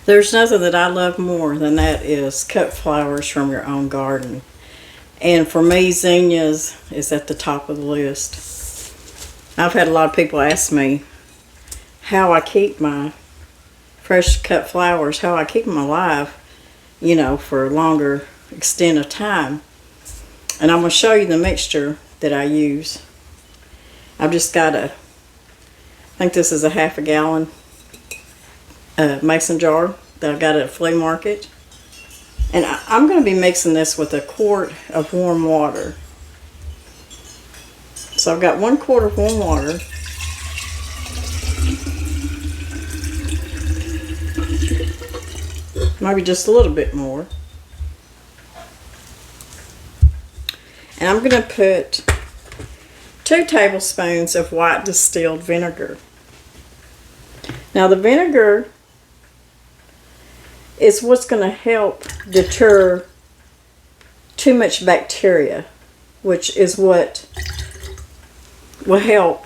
There's nothing that I love more than that is cut flowers from your own garden. And for me, zinnias is at the top of the list. I've had a lot of people ask me how I keep my fresh cut flowers, how I keep them alive, you know, for a longer extent of time. And I'm going to show you the mixture that I use. I've just got I think this is a half a gallon mason jar that I got at a flea market. And I'm going to be mixing this with a quart of warm water. So I've got 1 quart of warm water. Maybe just a little bit more. And I'm going to put 2 tablespoons of white distilled vinegar. Now the vinegar is what's going to help deter too much bacteria, which is what will help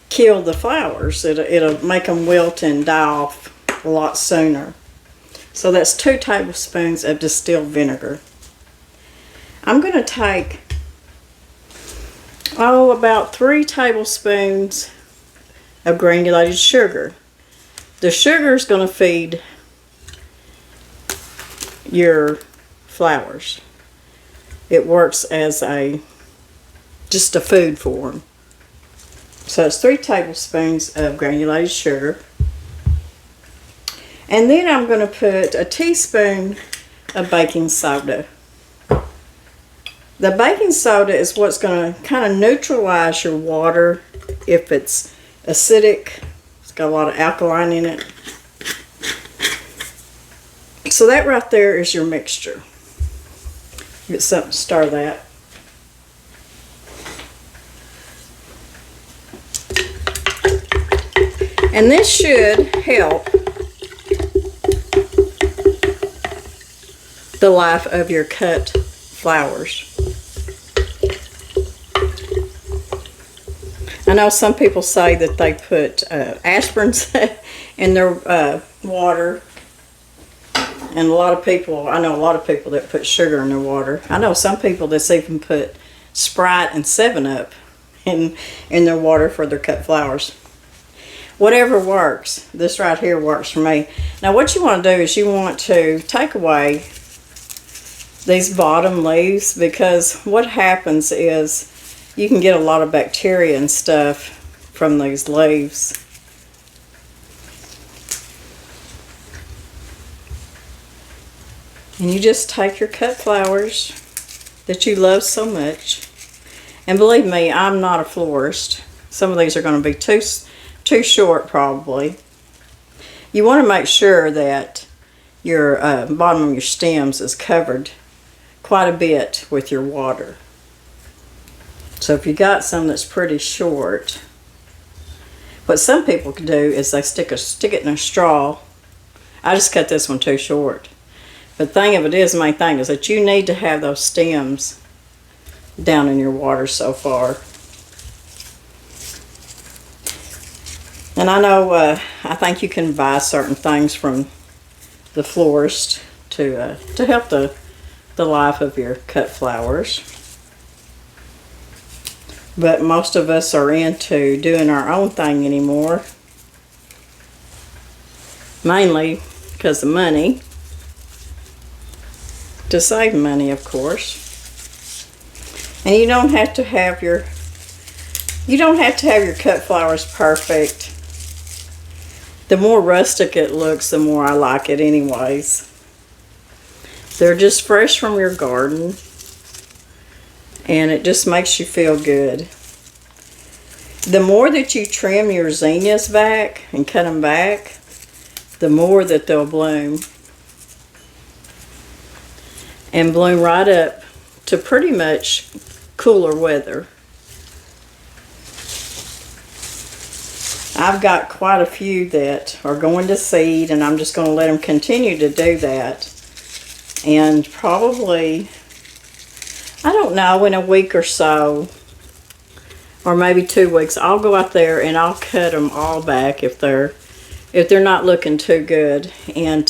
kill the flowers. It'll make them wilt and die off a lot sooner. So that's 2 tablespoons of distilled vinegar. I'm going to take, about 3 tablespoons of granulated sugar. The sugar is going to feed your flowers. It works as just a food for them. So it's 3 tablespoons of granulated sugar. And then I'm going to put a teaspoon of baking soda. The baking soda is what's going to kind of neutralize your water if it's acidic. It's got a lot of alkaline in it. So that right there is your mixture. Get something to stir that. And this should help the life of your cut flowers. I know some people say that they put aspirins in their water. And a lot of people, I know a lot of people that put sugar in their water. I know some people that's even put Sprite and 7-Up in their water for their cut flowers. Whatever works. This right here works for me. Now what you want to do is you want to take away these bottom leaves, because what happens is you can get a lot of bacteria and stuff from these leaves. And you just take your cut flowers that you love so much. And believe me, I'm not a florist. Some of these are going to be too short probably. You want to make sure that your bottom of your stems is covered quite a bit with your water. So if you got some that's pretty short, what some people can do is they stick it in a straw. I just cut this one too short. But the thing of it is, the main thing is that you need to have those stems down in your water so far. And I know, I think you can buy certain things from the florist to help the life of your cut flowers. But most of us are into doing our own thing anymore. Mainly because of money. To save money, of course. And you don't have to have your cut flowers perfect. The more rustic it looks, the more I like it anyways. They're just fresh from your garden. And it just makes you feel good. The more that you trim your zinnias back and cut them back, the more that they'll bloom. And bloom right up to pretty much cooler weather. I've got quite a few that are going to seed, and I'm just going to let them continue to do that. And probably, I don't know, in a week or so, or maybe 2 weeks, I'll go out there and I'll cut them all back if they're if they're not looking too good, and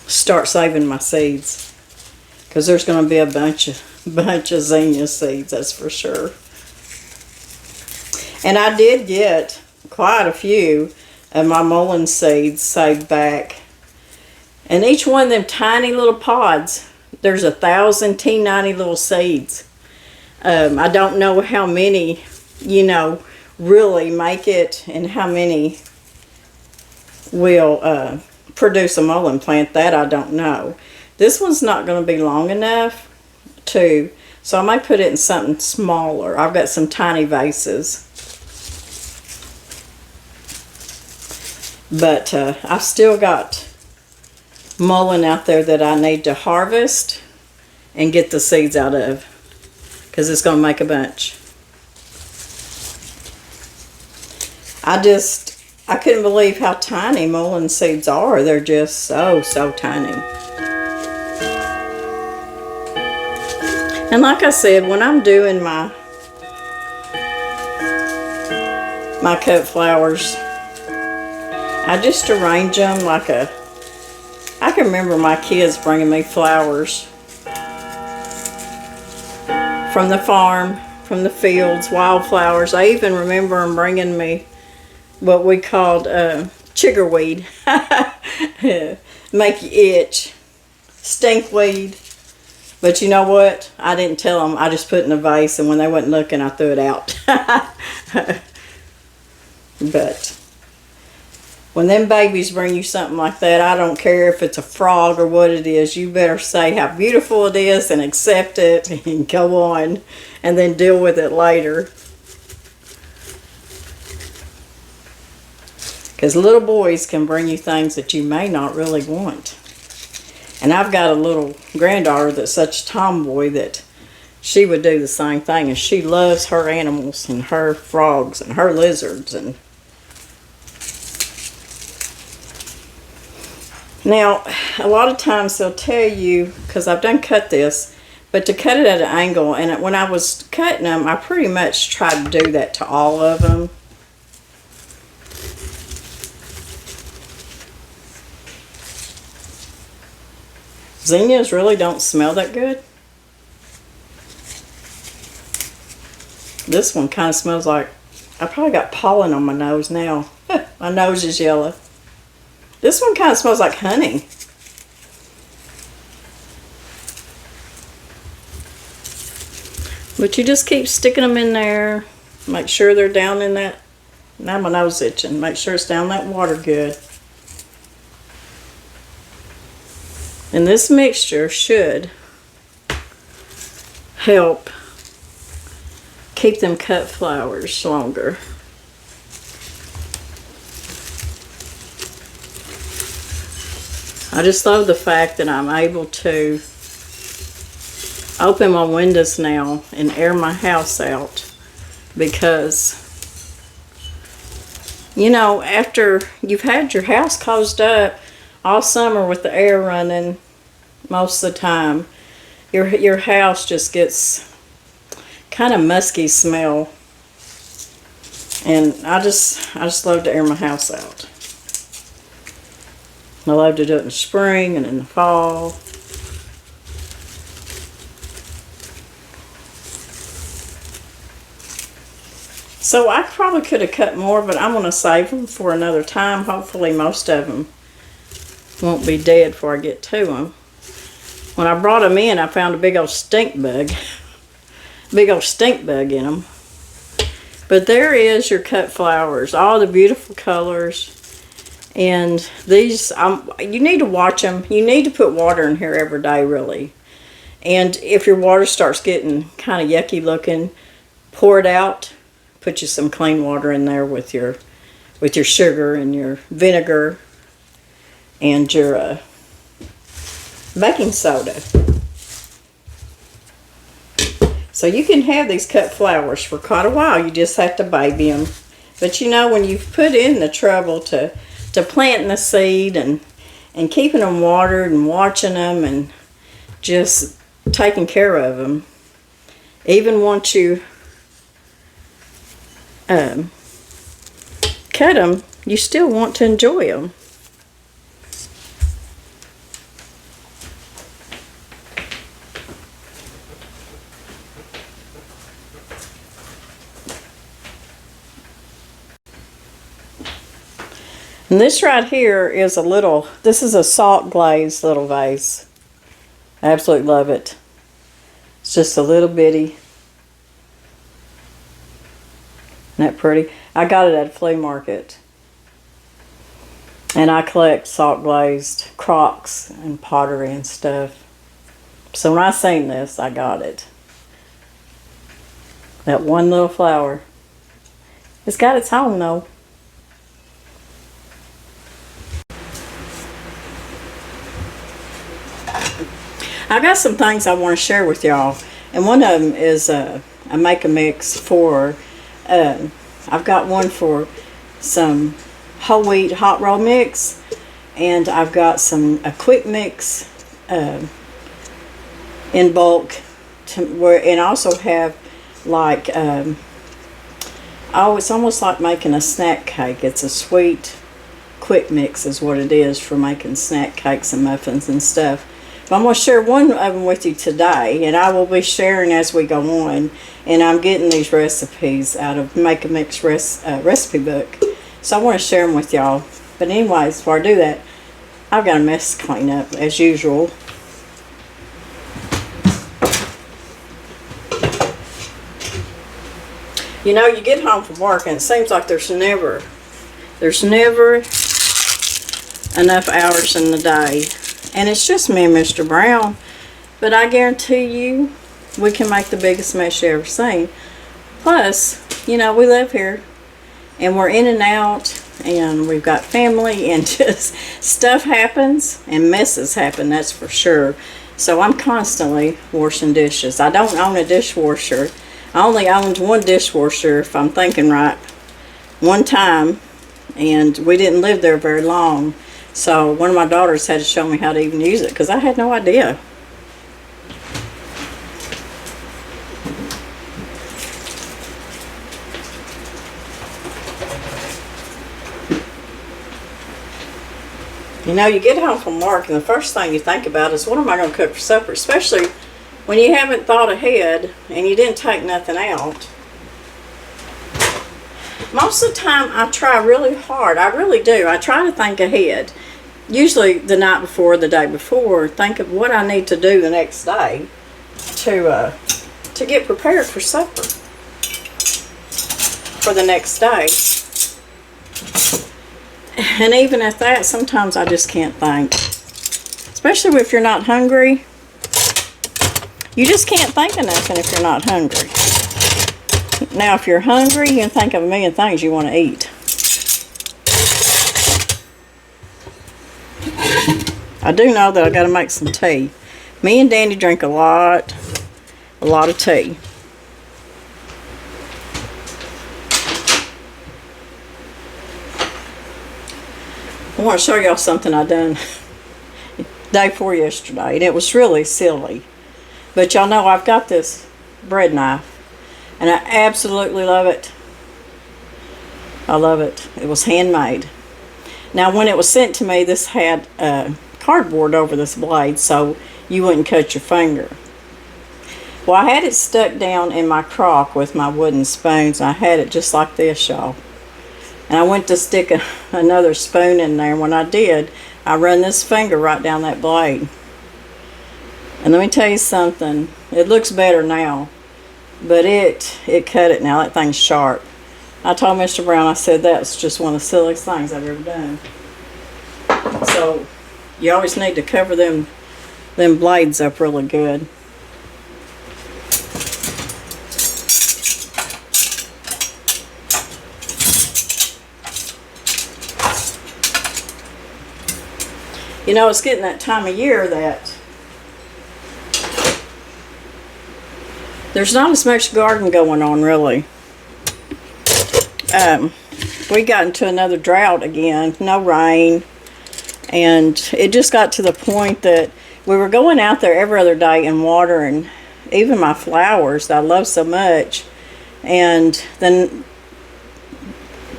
start saving my seeds, because there's going to be a bunch of zinnia seeds, that's for sure. And I did get quite a few of my mullein seeds saved back, and each one of them tiny little pods, there's 1,000 teeny tiny little seeds. I don't know how many, you know, really make it, and how many will produce a mullein plant. That I don't know. This one's not going to be long enough to, so I might put it in something smaller. I've got some tiny vases, but I've still got mullein out there that I need to harvest and get the seeds out of, because it's going to make a bunch. I couldn't believe how tiny mullein seeds are. They're just so tiny. And like I said, when I'm doing my cut flowers, I just arrange them like a, I can remember my kids bringing me flowers from the farm, from the fields, wildflowers. I even remember them bringing me what we called chiggerweed. Make you itch. Stinkweed. But you know what? I didn't tell them. I just put it in a vase, and when they wasn't looking, I threw it out. But when them babies bring you something like that, I don't care if it's a frog or what it is. You better say how beautiful it is and accept it and go on, and then deal with it later. Because little boys can bring you things that you may not really want. And I've got a little granddaughter that's such a tomboy that she would do the same thing. And she loves her animals and her frogs and her lizards. And now, a lot of times they'll tell you, because I've done cut this, but to cut it at an angle. And when I was cutting them, I pretty much tried to do that to all of them. Zinnias really don't smell that good. This one kind of smells like, I probably got pollen on my nose now. My nose is yellow. This one kind of smells like honey. But you just keep sticking them in there. Make sure they're down in that, now my nose is itching. Make sure it's down that water good. And this mixture should help keep them cut flowers longer. I just love the fact that I'm able to open my windows now and air my house out, because, you know, after you've had your house closed up all summer with the air running most of the time, your house just gets kind of musky smell. And I just love to air my house out. I love to do it in the spring and in the fall. So I probably could have cut more, but I'm going to save them for another time. Hopefully most of them won't be dead before I get to them. When I brought them in, I found a big old stink bug. Big old stink bug in them. But there is your cut flowers. All the beautiful colors. And these, you need to watch them. You need to put water in here every day, really. And if your water starts getting kind of yucky looking, pour it out. Put you some clean water in there with your sugar and your vinegar and your baking soda. So you can have these cut flowers for quite a while. You just have to baby them. But you know, when you've put in the trouble to planting the seed and keeping them watered and watching them and just taking care of them, even once you cut them, you still want to enjoy them. And this right here is this is a salt glazed little vase. I absolutely love it. It's just a little bitty. Isn't that pretty? I got it at a flea market. And I collect salt glazed crocks and pottery and stuff. So when I seen this, I got it. That one little flower. It's got its home though. I got some things I want to share with y'all, and one of them is I make a mix for, I've got one for some whole wheat hot roll mix, and I've got a quick mix in bulk, and I also have like, oh, it's almost like making a snack cake. It's a sweet quick mix is what it is for making snack cakes and muffins and stuff. I'm going to share one of them with you today, and I will be sharing as we go on. And I'm getting these recipes out of Make a Mix recipe book. So I want to share them with y'all. But anyways, before I do that, I've got a mess to clean up as usual. You know, you get home from work and it seems like there's never enough hours in the day. And it's just me and Mr. Brown. But I guarantee you, we can make the biggest mess you ever seen. Plus, you know, we live here. And we're in and out. And we've got family. And just stuff happens. And messes happen, that's for sure. So I'm constantly washing dishes. I don't own a dishwasher. I only owned one dishwasher, if I'm thinking right, one time. And we didn't live there very long. So one of my daughters had to show me how to even use it because I had no idea. You know, you get home from work and the first thing you think about is, what am I going to cook for supper? Especially when you haven't thought ahead and you didn't take nothing out. Most of the time I try really hard. I really do. I try to think ahead. Usually the night before, the day before, think of what I need to do the next day to get prepared for supper for the next day. And even at that, sometimes I just can't think. Especially if you're not hungry. You just can't think of nothing if you're not hungry. Now, if you're hungry, you can think of a million things you want to eat. I do know that I got to make some tea. Me and Danny drink a lot of tea. I want to show y'all something I done day before yesterday, and it was really silly. But y'all know I've got this bread knife, and I absolutely love it. I love it. It was handmade. Now, when it was sent to me, this had cardboard over this blade so you wouldn't cut your finger. Well, I had it stuck down in my crock with my wooden spoons. I had it just like this, y'all. And I went to stick another spoon in there. When I did, I run this finger right down that blade. And let me tell you something. It looks better now. But it cut it now. That thing's sharp. I told Mr. Brown, I said, that's just one of the silliest things I've ever done. So, you always need to cover them blades up really good. You know, it's getting that time of year that there's not as much garden going on, really. We got into another drought again, no rain, and it just got to the point that we were going out there every other day and watering even my flowers that I love so much, and then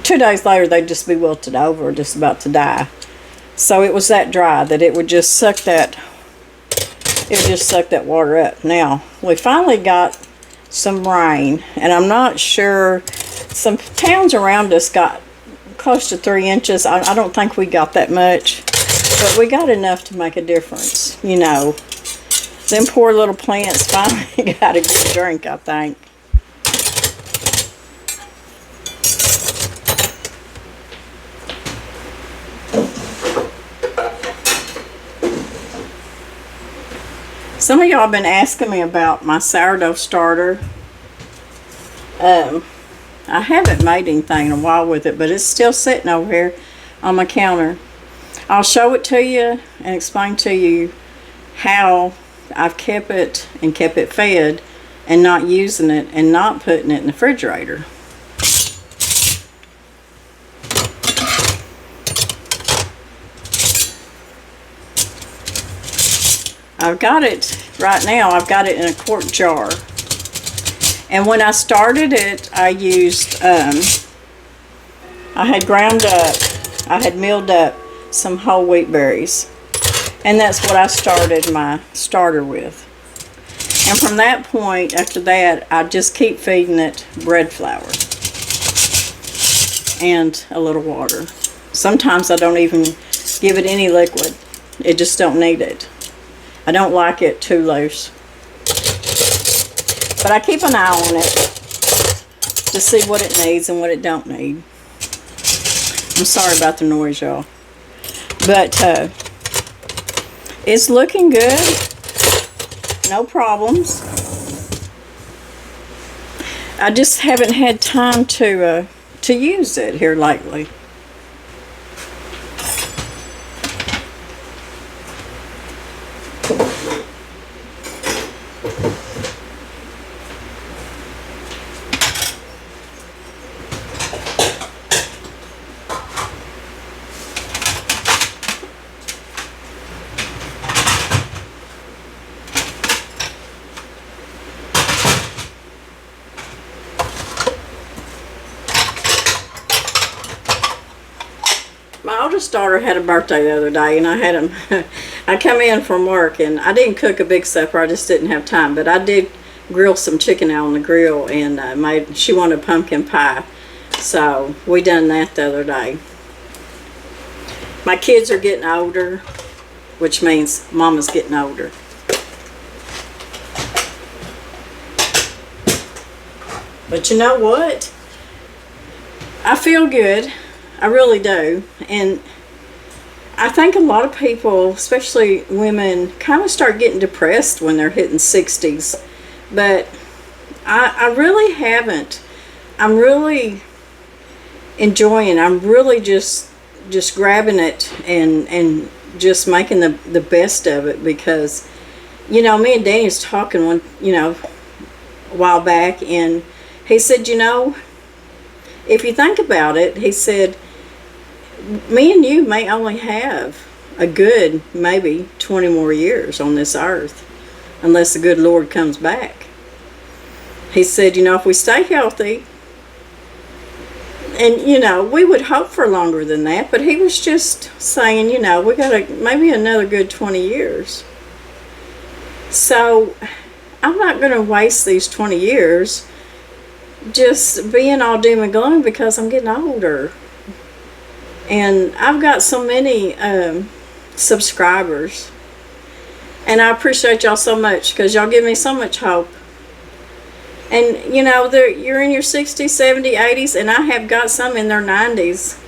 2 days later they'd just be wilted over, just about to die. So it was that dry that it would just suck that, water up. Now, we finally got some rain, and I'm not sure, some towns around us got close to 3 inches. I don't think we got that much, but we got enough to make a difference. You know, them poor little plants finally got a good drink, I think. Some of y'all have been asking me about my sourdough starter. I haven't made anything in a while with it, but it's still sitting over here on my counter. I'll show it to you and explain to you how I've kept it fed and not using it and not putting it in the refrigerator. I've got it right now. I've got it in a quart jar. And when I started it, I used, I had milled up some whole wheat berries. And that's what I started my starter with. And from that point, after that, I just keep feeding it bread flour and a little water. Sometimes I don't even give it any liquid. It just don't need it. I don't like it too loose. But I keep an eye on it to see what it needs and what it don't need. I'm sorry about the noise, y'all. But it's looking good. No problems. I just haven't had time to use it here lately. My oldest daughter had a birthday the other day, and I come in from work, and I didn't cook a big supper. I just didn't have time, but I did grill some chicken out on the grill, and she wanted pumpkin pie, so we done that the other day. My kids are getting older, which means Mama's getting older. But you know what? I feel good. I really do. And I think a lot of people, especially women, kind of start getting depressed when they're hitting 60s. But I really haven't. I'm really enjoying. I'm really just grabbing it and just making the best of it, because, you know, me and Danny was talking a while back, and he said, you know, if you think about it, he said, me and you may only have a good maybe 20 more years on this earth, unless the good Lord comes back. He said, you know, if we stay healthy, and, you know, we would hope for longer than that, but he was just saying, you know, we got maybe another good 20 years. So I'm not going to waste these 20 years just being all doom and gloom because I'm getting older. And I've got so many subscribers, and I appreciate y'all so much, because y'all give me so much hope. And, you know, you're in your 60s, 70s, 80s, and I have got some in their 90s.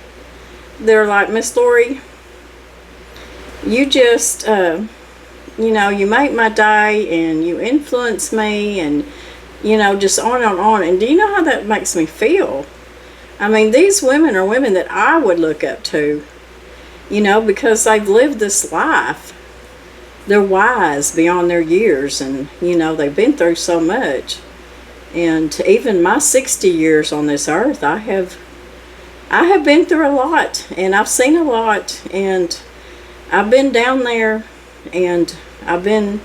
They're like, Miss Lori, you just, you know, you make my day, and you influence me, and, you know, just on and on. And do you know how that makes me feel? I mean, these women are women that I would look up to, you know, because they've lived this life. They're wise beyond their years, and, you know, they've been through so much. And even my 60 years on this earth, I have been through a lot, and I've seen a lot, and I've been down there, and I've been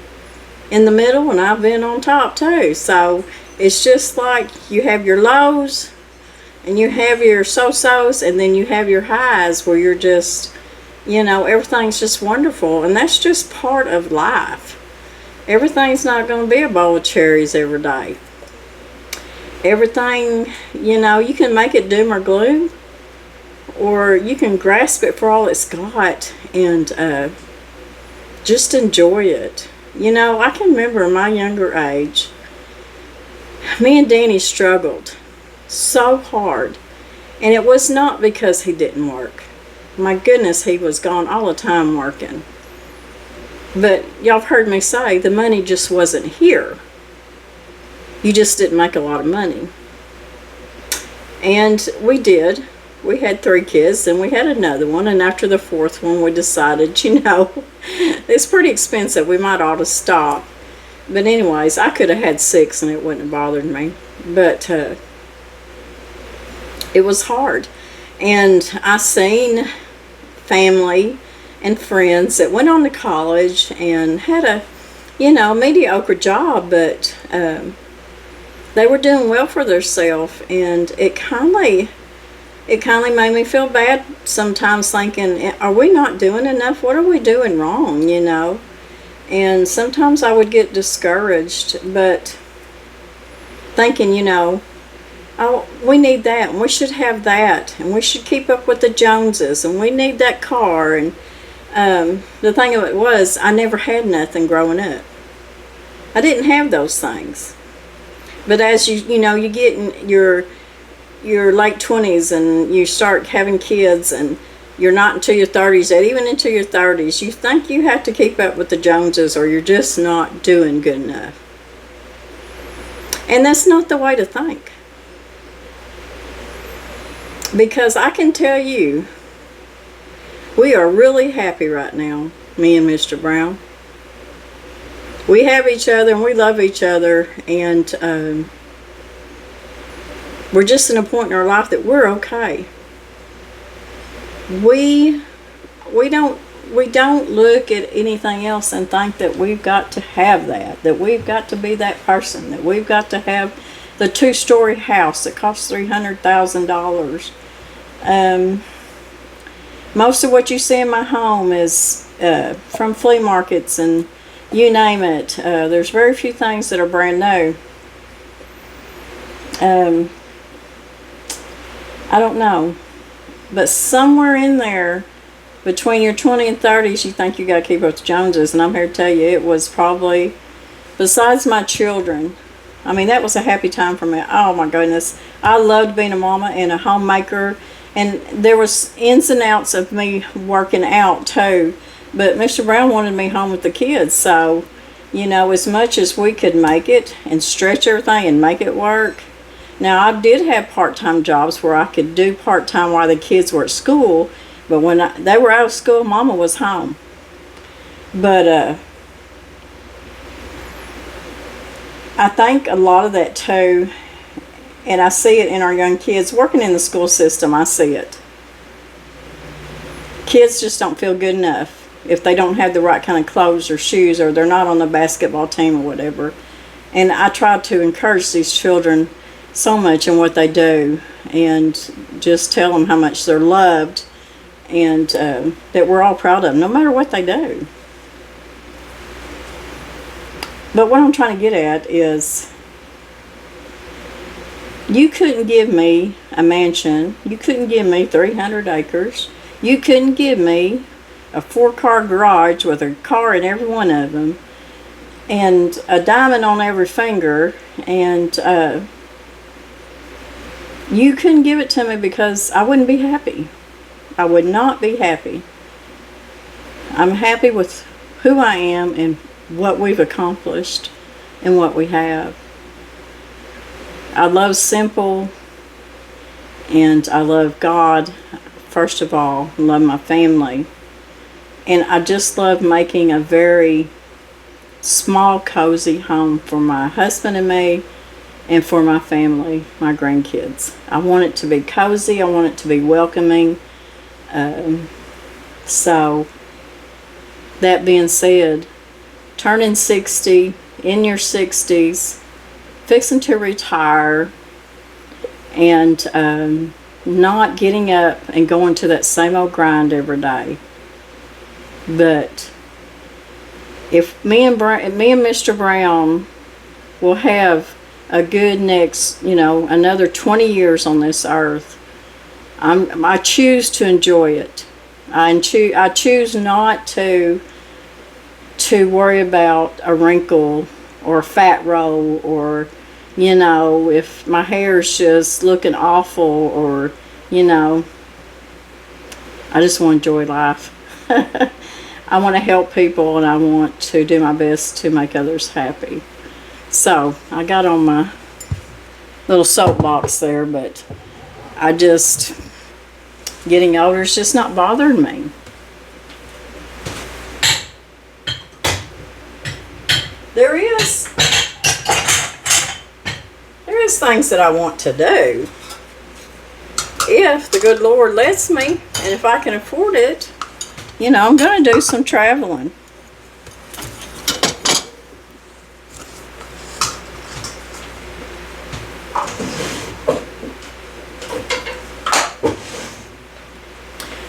in the middle, and I've been on top too. So it's just like you have your lows, And you have your so-sos, and then you have your highs where you're just, everything's just wonderful. And that's just part of life. Everything's not going to be a bowl of cherries every day. Everything, you can make it doom or gloom, or you can grasp it for all it's got and just enjoy it. I can remember in my younger age, me and Danny struggled so hard, and it was not because he didn't work. My goodness, he was gone all the time working. But y'all have heard me say the money just wasn't here. You just didn't make a lot of money. And we did. We had 3 kids, and we had another one, and after the 4th one we decided, it's pretty expensive, we might ought to stop. But anyways, I could have had 6 and it wouldn't have bothered me. But it was hard. And I seen family and friends that went on to college and had a, mediocre job, but they were doing well for themselves, and it kindly made me feel bad sometimes, thinking, are we not doing enough? What are we doing wrong, And sometimes I would get discouraged, but thinking, oh, we need that, and we should have that, and we should keep up with the Joneses, and we need that car. And the thing of it was, I never had nothing growing up. I didn't have those things. But as you get in your late 20s and you start having kids, and you're not until your 30s, and even into your 30s, you think you have to keep up with the Joneses, or you're just not doing good enough. And that's not the way to think. Because I can tell you, we are really happy right now, me and Mr. Brown. We have each other, and we love each other, and we're just in a point in our life that we're okay. We don't look at anything else and think that we've got to have that we've got to be that person, that we've got to have the 2-story house that costs $300,000. Most of what you see in my home is from flea markets, and you name it. There's very few things that are brand new. I don't know, but somewhere in there between your 20s and 30s, you think you got to keep up with the Joneses. And I'm here to tell you, it was probably, besides my children, that was a happy time for me. Oh my goodness, I loved being a mama and a homemaker, and there was ins and outs of me working out too. But Mr. Brown wanted me home with the kids, so as much as we could make it and stretch everything and make it work. Now, I did have part-time jobs where I could do part-time while the kids were at school, but when they were out of school, Mama was home. But I think a lot of that too, and I see it in our young kids working in the school system. I see it. Kids just don't feel good enough if they don't have the right kind of clothes or shoes, or they're not on the basketball team or whatever. And I try to encourage these children so much in what they do, and just tell them how much they're loved, and that we're all proud of them, no matter what they do. But what I'm trying to get at is, you couldn't give me a mansion, you couldn't give me 300 acres, you couldn't give me a 4-car garage with a car in every one of them, and a diamond on every finger, and you couldn't give it to me, because I wouldn't be happy. I would not be happy. I'm happy with who I am and what we've accomplished and what we have. I love simple, and I love God first of all. I love my family, and I just love making a very small, cozy home for my husband and me, and for my family, my grandkids. I want it to be cozy. I want it to be welcoming. So, that being said, turning 60, in your 60s, fixing to retire, and not getting up and going to that same old grind every day. But if me and Mr. Brown will have a good next, another 20 years on this earth, I choose to enjoy it. I choose not to worry about a wrinkle or a fat roll, or if my hair's just looking awful, or I just want to enjoy life. I want to help people, and I want to do my best to make others happy. So I got on my little soapbox there, but getting older is just not bothering me. There is things that I want to do, if the good Lord lets me, and if I can afford it. I'm going to do some traveling.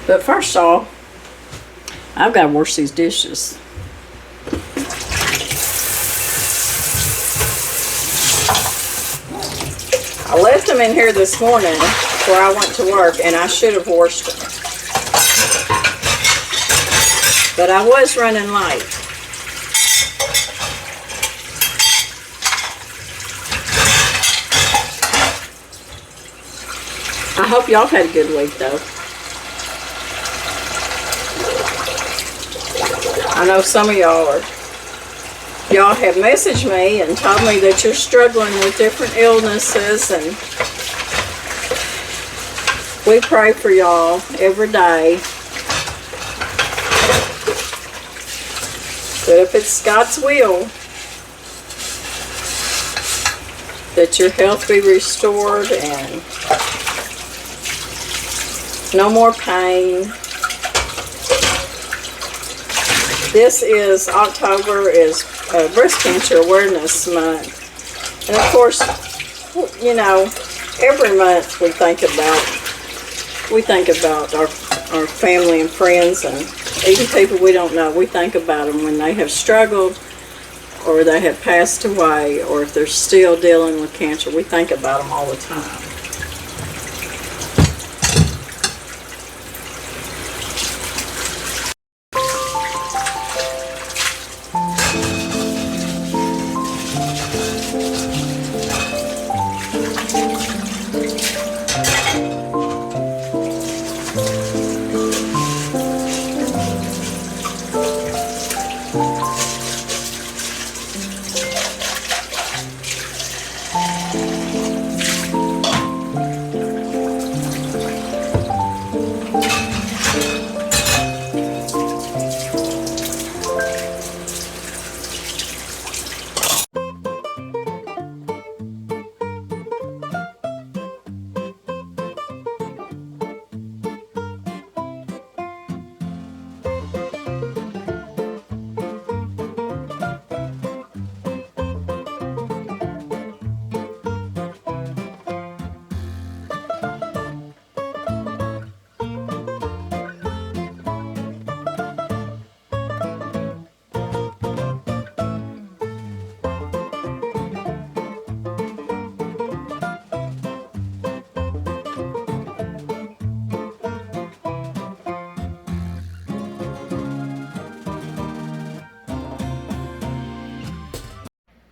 But first off, I've got to wash these dishes. I left them in here this morning before I went to work, and I should have washed them. But I was running late. I hope y'all had a good week, though. I know some of y'all have messaged me and told me that you're struggling with different illnesses, and we pray for y'all every day. But if it's God's will that your health be restored and no more pain. This is October, is Breast Cancer Awareness Month. And of course, every month we think about our family and friends, and even people we don't know. We think about them when they have struggled, or they have passed away, or if they're still dealing with cancer. We think about them all the time.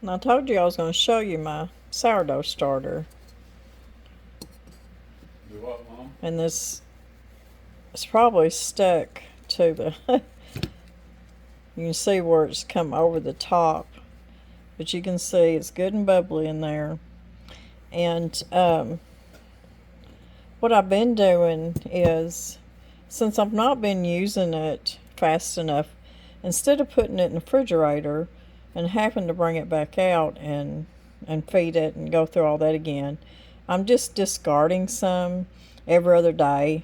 And I told you I was going to show you my sourdough starter. Do what, Mom? And this is probably stuck to the... You can see where it's come over the top. But you can see it's good and bubbly in there. And what I've been doing is, since I've not been using it fast enough, instead of putting it in the refrigerator and having to bring it back out and feed it and go through all that again, I'm just discarding some every other day,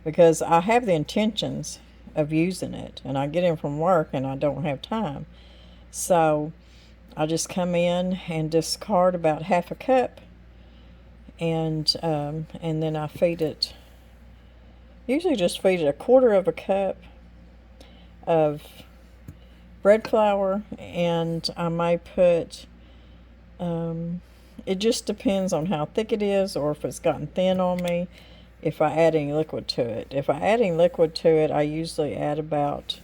because I have the intentions of using it, and I get in from work and I don't have time. So I just come in and discard about half a cup, and then I feed it, usually just feed it a quarter of a cup of bread flour, and I may put, it just depends on how thick it is or if it's gotten thin on me, if I add any liquid to it. If I add any liquid to it, I usually add about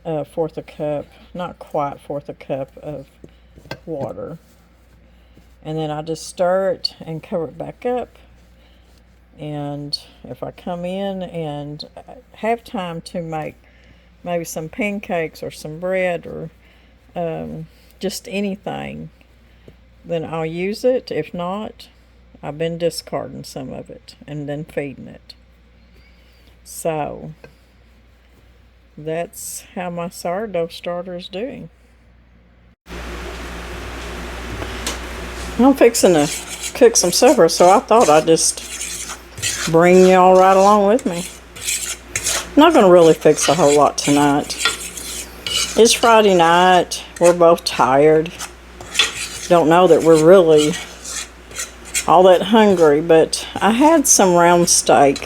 a fourth a cup, not quite fourth a cup of water. And then I just stir it and cover it back up. And if I come in and have time to make maybe some pancakes or some bread or just anything, then I'll use it. If not, I've been discarding some of it and then feeding it. So that's how my sourdough starter is doing. I'm fixing to cook some supper, so I thought I'd just bring y'all right along with me. I'm not going to really fix a whole lot tonight. It's Friday night. We're both tired. Don't know that we're really all that hungry, but I had some round steak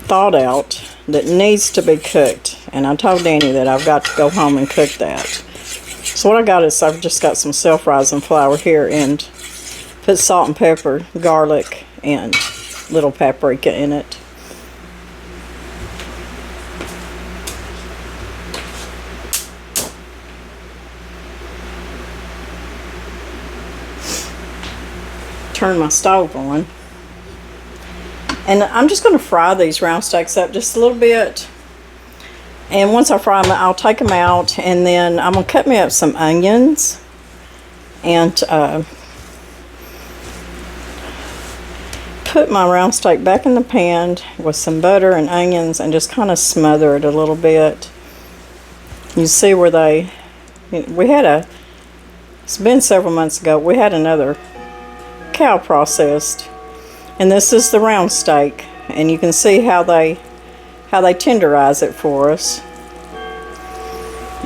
thawed out that needs to be cooked, and I told Danny that I've got to go home and cook that. So what I got is I've just got some self-rising flour here and put salt and pepper, garlic, and little paprika in it. Turn my stove on. And I'm just going to fry these round steaks up just a little bit. And once I fry them, I'll take them out, and then I'm going to cut me up some onions and put my round steak back in the pan with some butter and onions and just kind of smother it a little bit. You see where it's been several months ago, we had another cow processed, and this is the round steak, and you can see how they tenderize it for us,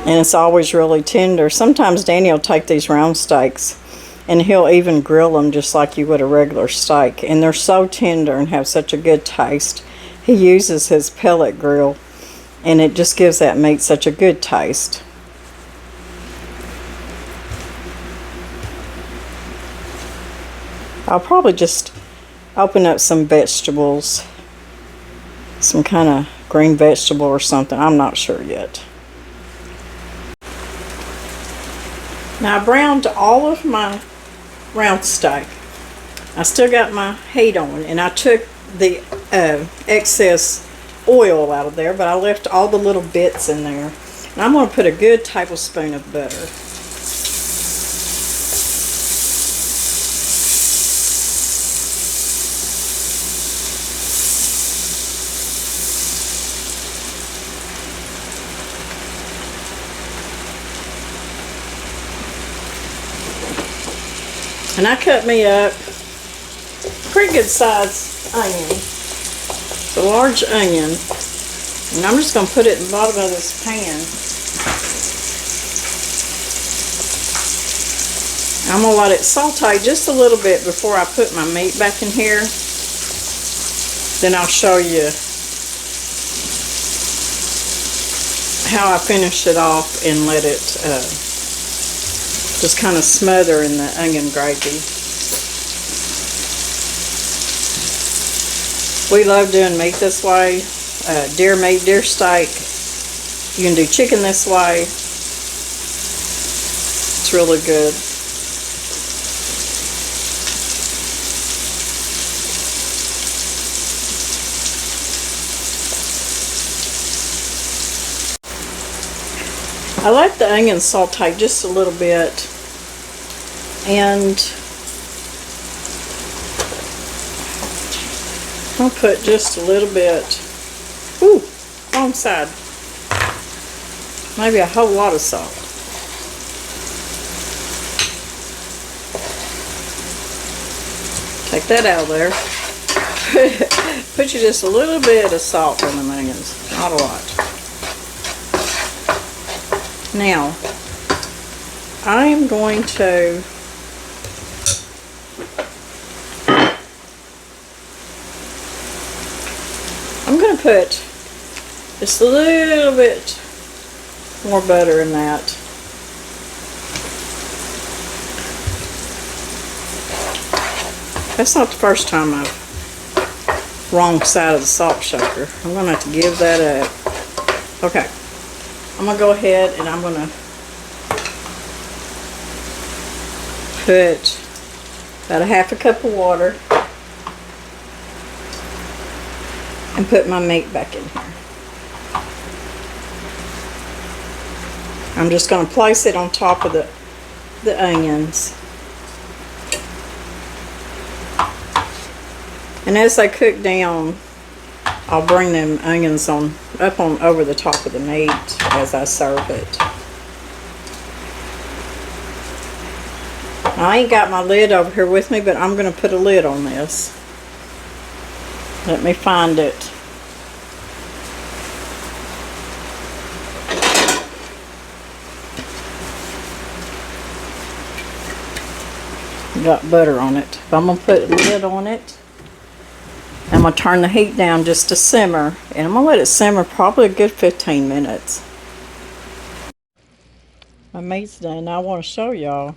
and it's always really tender. Sometimes Danny will take these round steaks and he'll even grill them just like you would a regular steak, and they're so tender and have such a good taste. He uses his pellet grill, and it just gives that meat such a good taste. I'll probably just open up some vegetables, some kind of green vegetable or something. I'm not sure yet. Now I browned all of my round steak. I still got my heat on, and I took the excess oil out of there, but I left all the little bits in there. And I'm going to put a good tablespoon of butter. And I cut me up pretty good size onion. It's a large onion. And I'm just going to put it in the bottom of this pan. I'm going to let it saute just a little bit before I put my meat back in here. Then I'll show you how I finish it off and let it just kind of smother in the onion gravy. We love doing meat this way. Deer meat, deer steak. You can do chicken this way. It's really good. I let the onions saute just a little bit, and I'll put just a little bit, wrong side, maybe a whole lot of salt. Take that out of there. Put you just a little bit of salt on the onions, not a lot. Now, I am going to I'm going to put just a little bit more butter in that. That's not the first time I've wrong side of the salt shaker. I'm going to have to give that up. Okay. I'm going to go ahead and I'm going to put about a half a cup of water and put my meat back in here. I'm just going to place it on top of the onions. And as they cook down, I'll bring them onions up over the top of the meat as I serve it. I ain't got my lid over here with me, but I'm going to put a lid on this. Let me find it. Got butter on it. But I'm going to put a lid on it. I'm going to turn the heat down just to simmer. And I'm going to let it simmer probably a good 15 minutes. My meat's done. Now I want to show y'all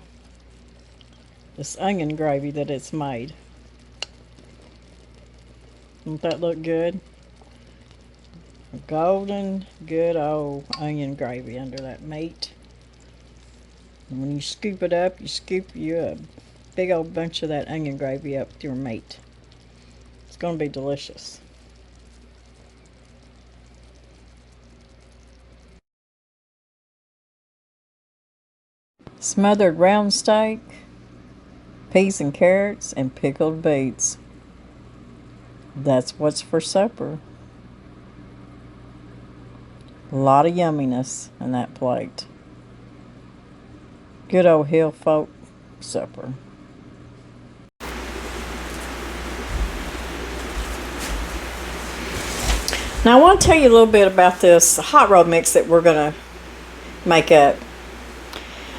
this onion gravy that it's made. Don't that look good? Golden, good old onion gravy under that meat. And when you scoop it up, you scoop a big old bunch of that onion gravy up with your meat. It's going to be delicious. Smothered round steak, peas and carrots, and pickled beets. That's what's for supper. A lot of yumminess in that plate. Good old hill folk supper. Now I want to tell you a little bit about this hot roll mix that we're going to make up.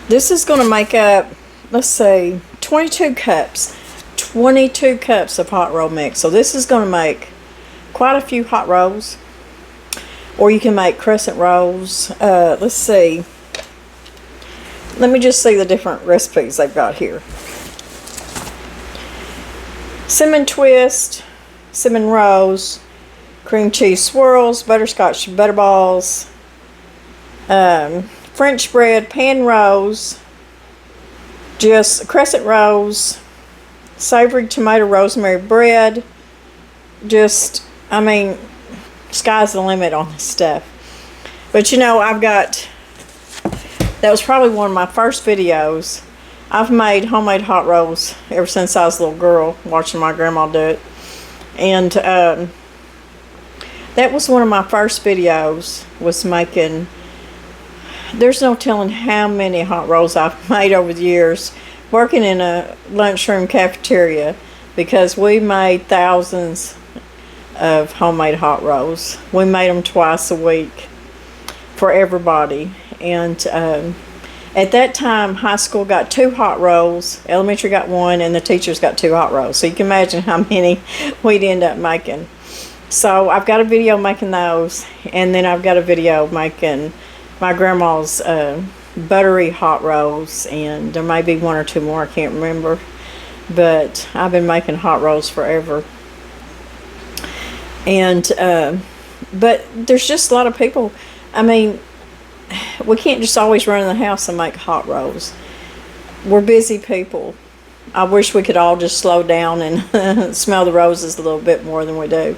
This is going to make up, let's say, 22 cups. 22 cups of hot roll mix. So this is going to make quite a few hot rolls. Or you can make crescent rolls. Let's see. Let me just see the different recipes they've got here. Cinnamon twist, cinnamon rolls, cream cheese swirls, butterscotch butterballs, French bread pan rolls, just crescent rolls, savory tomato rosemary bread. Just, I mean, sky's the limit on this stuff. But you know, that was probably one of my first videos. I've made homemade hot rolls ever since I was a little girl, watching my grandma do it. And that was one of my first videos, was making, there's no telling how many hot rolls I've made over the years, working in a lunchroom cafeteria, because we made thousands of homemade hot rolls. We made them twice a week for everybody. And at that time, high school got 2 hot rolls, elementary got 1, and the teachers got 2 hot rolls. So you can imagine how many we'd end up making. So I've got a video making those, and then I've got a video making my grandma's buttery hot rolls, and there may be 1 or 2 more, I can't remember. But I've been making hot rolls forever. And but there's just a lot of people. I mean, we can't just always run in the house and make hot rolls. We're busy people. I wish we could all just slow down and smell the roses a little bit more than we do.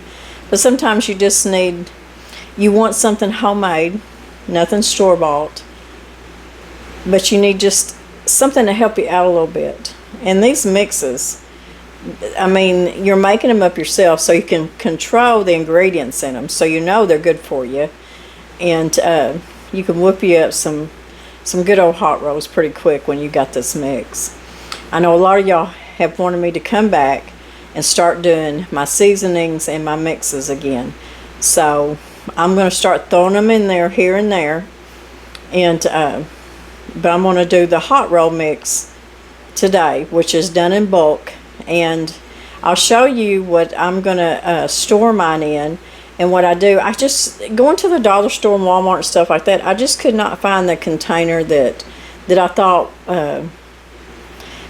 But sometimes you just you want something homemade, nothing store-bought, but you need just something to help you out a little bit. And these mixes, I mean, you're making them up yourself, so you can control the ingredients in them, so you know they're good for you. And you can whip you up some good old hot rolls pretty quick when you got this mix. I know a lot of y'all have wanted me to come back and start doing my seasonings and my mixes again. So I'm going to start throwing them in there here and there. And but I'm going to do the hot roll mix today, which is done in bulk. And I'll show you what I'm going to store mine in. And what I do, I just, going to the dollar store and Walmart and stuff like that, I just could not find the container that I thought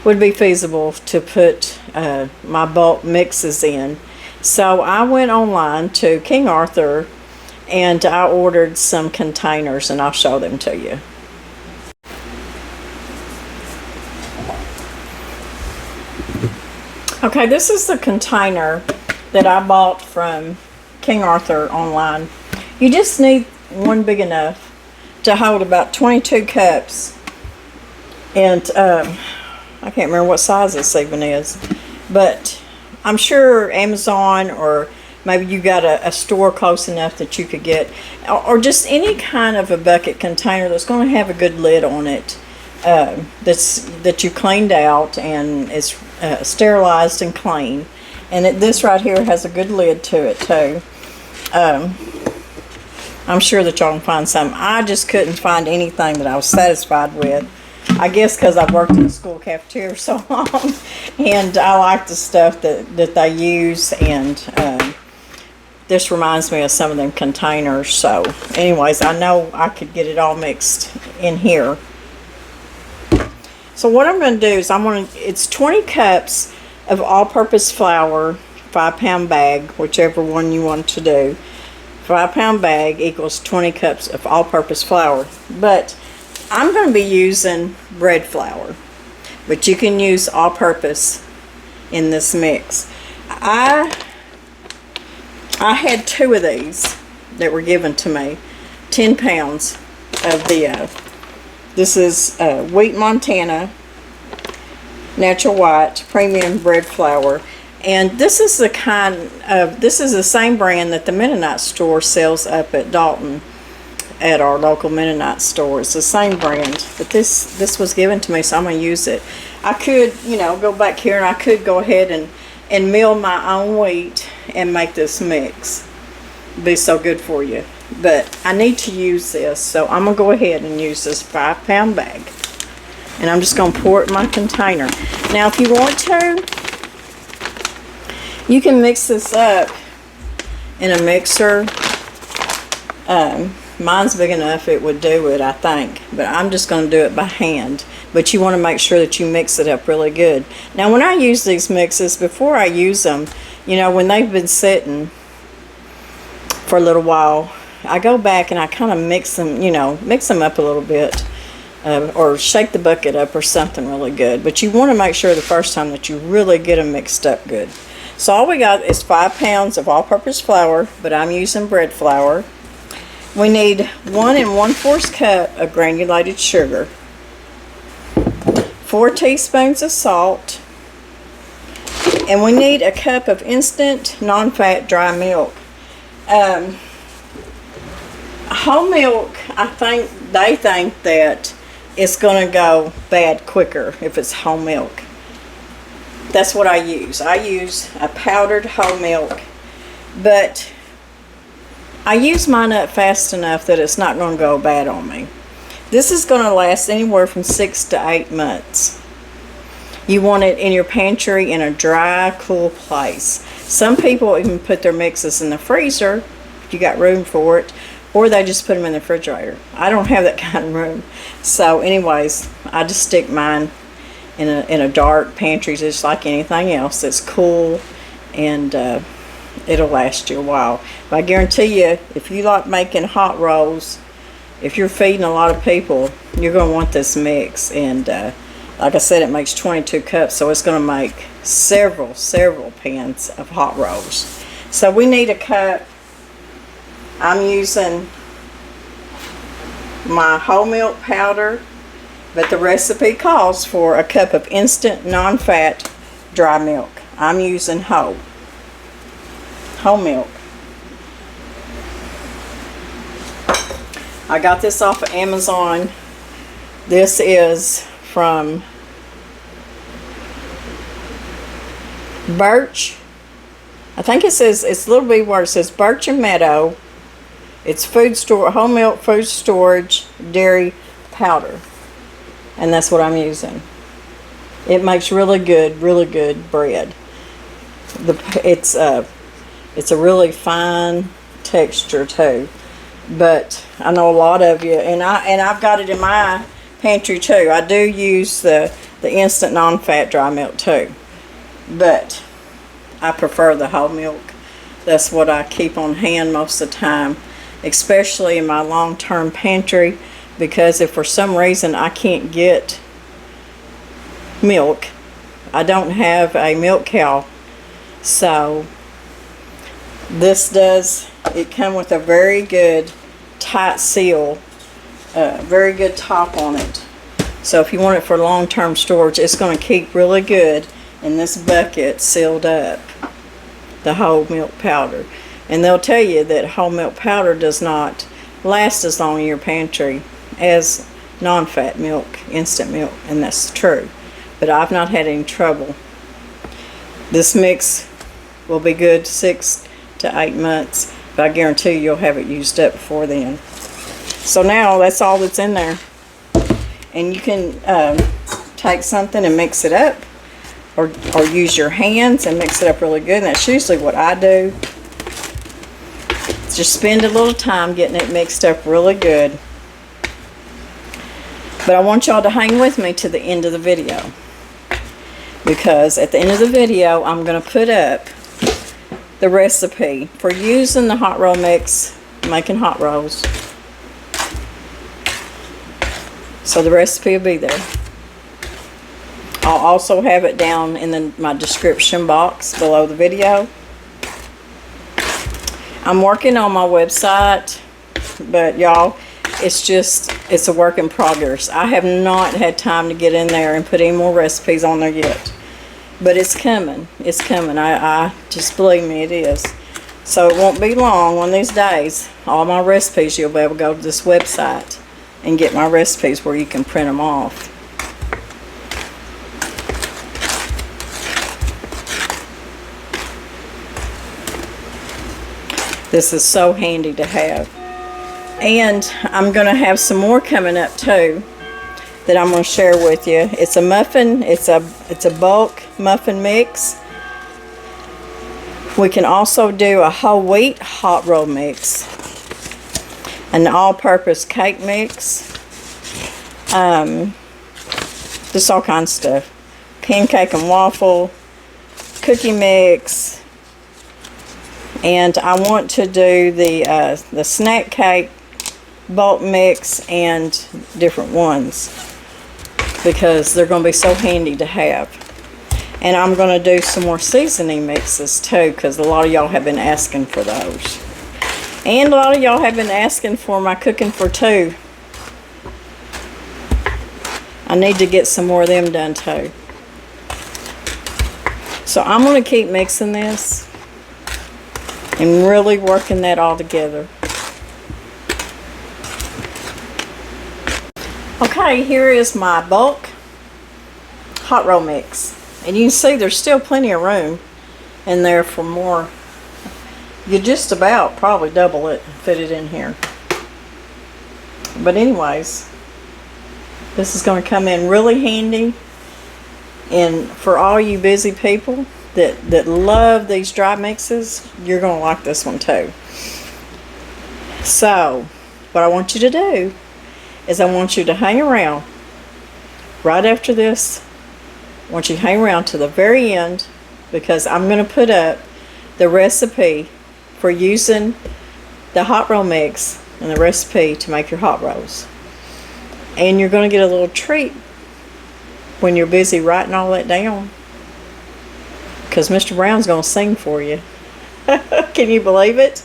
would be feasible to put my bulk mixes in. So I went online to King Arthur and I ordered some containers, and I'll show them to you. Okay, this is the container that I bought from King Arthur online. You just need one big enough to hold about 22 cups. And I can't remember what size this even is. But I'm sure Amazon, or maybe you got a store close enough that you could get, or just any kind of a bucket container that's going to have a good lid on it, that you cleaned out and is sterilized and clean. And this right here has a good lid to it too. I'm sure that y'all can find some. I just couldn't find anything that I was satisfied with. I guess because I've worked in the school cafeteria so long, and I like the stuff that they use, and this reminds me of some of them containers. So anyways, I know I could get it all mixed in here. So what I'm going to do is it's 20 cups of all-purpose flour, 5-pound bag, whichever one you want to do. 5-pound bag equals 20 cups of all-purpose flour. But I'm going to be using bread flour, but you can use all-purpose in this mix. I had 2 of these that were given to me, 10 pounds of the, this is Wheat Montana Natural White Premium Bread Flour. And this is this is the same brand that the Mennonite store sells up at Dalton, at our local Mennonite store. It's the same brand, but this was given to me, so I'm going to use it. I could, go back here and I could go ahead and mill my own wheat and make this mix. It'd be so good for you. But I need to use this, so I'm going to go ahead and use this 5-pound bag. And I'm just going to pour it in my container. Now, if you want to, you can mix this up in a mixer. Mine's big enough it would do it, I think. But I'm just going to do it by hand. But you want to make sure that you mix it up really good. Now, when I use these mixes, before I use them, when they've been sitting for a little while, I go back and I kind of mix them, mix them up a little bit. Or shake the bucket up or something really good. But you want to make sure the first time that you really get them mixed up good. So all we got is 5 pounds of all-purpose flour, but I'm using bread flour. We need 1 1/4 cup of granulated sugar, 4 teaspoons of salt, and we need a cup of instant non-fat dry milk. Whole milk, they think that it's going to go bad quicker if it's whole milk. That's what I use. I use a powdered whole milk, but I use mine up fast enough that it's not going to go bad on me. This is going to last anywhere from 6 to 8 months. You want it in your pantry in a dry, cool place. Some people even put their mixes in the freezer, if you got room for it, or they just put them in the refrigerator. I don't have that kind of room. So anyways, I just stick mine in a dark pantry just like anything else that's cool, and it'll last you a while. But I guarantee you, if you like making hot rolls, if you're feeding a lot of people, you're going to want this mix. And like I said, it makes 22 cups, so it's going to make several pans of hot rolls. So we need a cup. I'm using my whole milk powder, but the recipe calls for a cup of instant non-fat dry milk. I'm using whole milk. I got this off of Amazon. This is from Birch. I think it says, it's a little bit where it says Birch and Meadow. It's whole milk food storage dairy powder. And that's what I'm using. It makes really good bread. It's a really fine texture too. But I know a lot of you, and I've got it in my pantry too. I do use the instant non-fat dry milk too, but I prefer the whole milk. That's what I keep on hand most of the time, especially in my long-term pantry, because if for some reason I can't get milk, I don't have a milk cow, so this does, it come with a very good tight seal, very good top on it. So if you want it for long-term storage, it's going to keep really good in this bucket sealed up, the whole milk powder. And they'll tell you that whole milk powder does not last as long in your pantry as non-fat milk, instant milk, and that's true. But I've not had any trouble. This mix will be good 6 to 8 months, but I guarantee you'll have it used up before then. So now that's all that's in there. And you can take something and mix it up, or use your hands and mix it up really good. And that's usually what I do. Just spend a little time getting it mixed up really good. But I want y'all to hang with me to the end of the video, because at the end of the video I'm going to put up the recipe for using the hot roll mix, making hot rolls. So the recipe will be there. I'll also have it down in my description box below the video. I'm working on my website, but y'all, it's a work in progress. I have not had time to get in there and put any more recipes on there yet. But it's coming. It's coming. I just believe me, it is. So it won't be long. One of these days, all my recipes, you'll be able to go to this website and get my recipes where you can print them off. This is so handy to have. And I'm going to have some more coming up too that I'm going to share with you. It's a muffin, it's a bulk muffin mix. We can also do a whole wheat hot roll mix, an all-purpose cake mix, just all kinds of stuff. Pancake and waffle, cookie mix, and I want to do the snack cake bulk mix and different ones, because they're going to be so handy to have. And I'm going to do some more seasoning mixes too, because a lot of y'all have been asking for those. And a lot of y'all have been asking for my cooking for two. I need to get some more of them done too. So I'm going to keep mixing this and really working that all together. Okay, here is my bulk hot roll mix. And you can see there's still plenty of room in there for more. You just about probably double it and fit it in here. But anyways, this is going to come in really handy. And for all you busy people that love these dry mixes, you're going to like this one too. So, what I want you to do is I want you to hang around right after this. I want you to hang around to the very end, because I'm going to put up the recipe for using the hot roll mix and the recipe to make your hot rolls. And you're going to get a little treat when you're busy writing all that down, because Mr. Brown's going to sing for you. Can you believe it?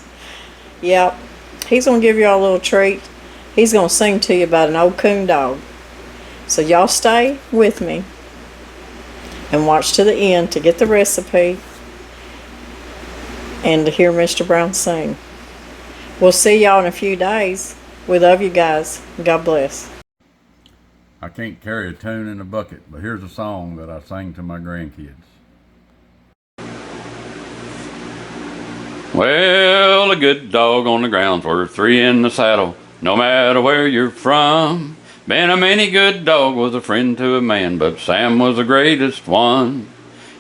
Yep. He's going to give you all a little treat. He's going to sing to you about an old coon dog. So y'all stay with me and watch to the end to get the recipe and to hear Mr. Brown sing. We'll see y'all in a few days. We love you guys. God bless. I can't carry a tune in a bucket, but here's a song that I sang to my grandkids. Well, a good dog on the ground's worth 3 in the saddle, no matter where you're from. Been a many good dog was a friend to a man, but Sam was the greatest one.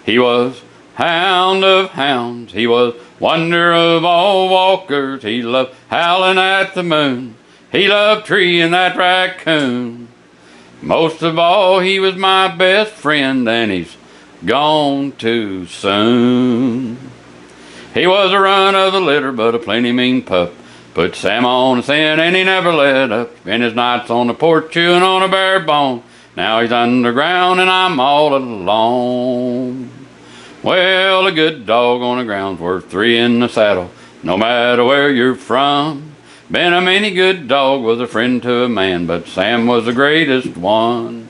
He was hound of hounds. He was wonder of all walkers. He loved howling at the moon. He loved treeing that raccoon. Most of all, he was my best friend, and he's gone too soon. He was a run of the litter, but a plenty mean pup. Put Sam on a sin, and he never let up. Spent his nights on the porch chewing on a bare bone. Now he's underground, and I'm all alone. Well, a good dog on the ground's worth 3 in the saddle, no matter where you're from. Been a many good dog, was a friend to a man, but Sam was the greatest one.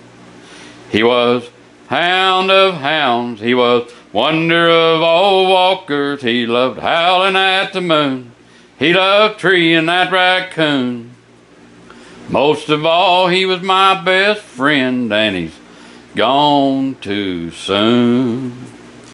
He was hound of hounds, he was wonder of all walkers. He loved howling at the moon, he loved treeing that raccoon. Most of all, he was my best friend, and he's gone too soon.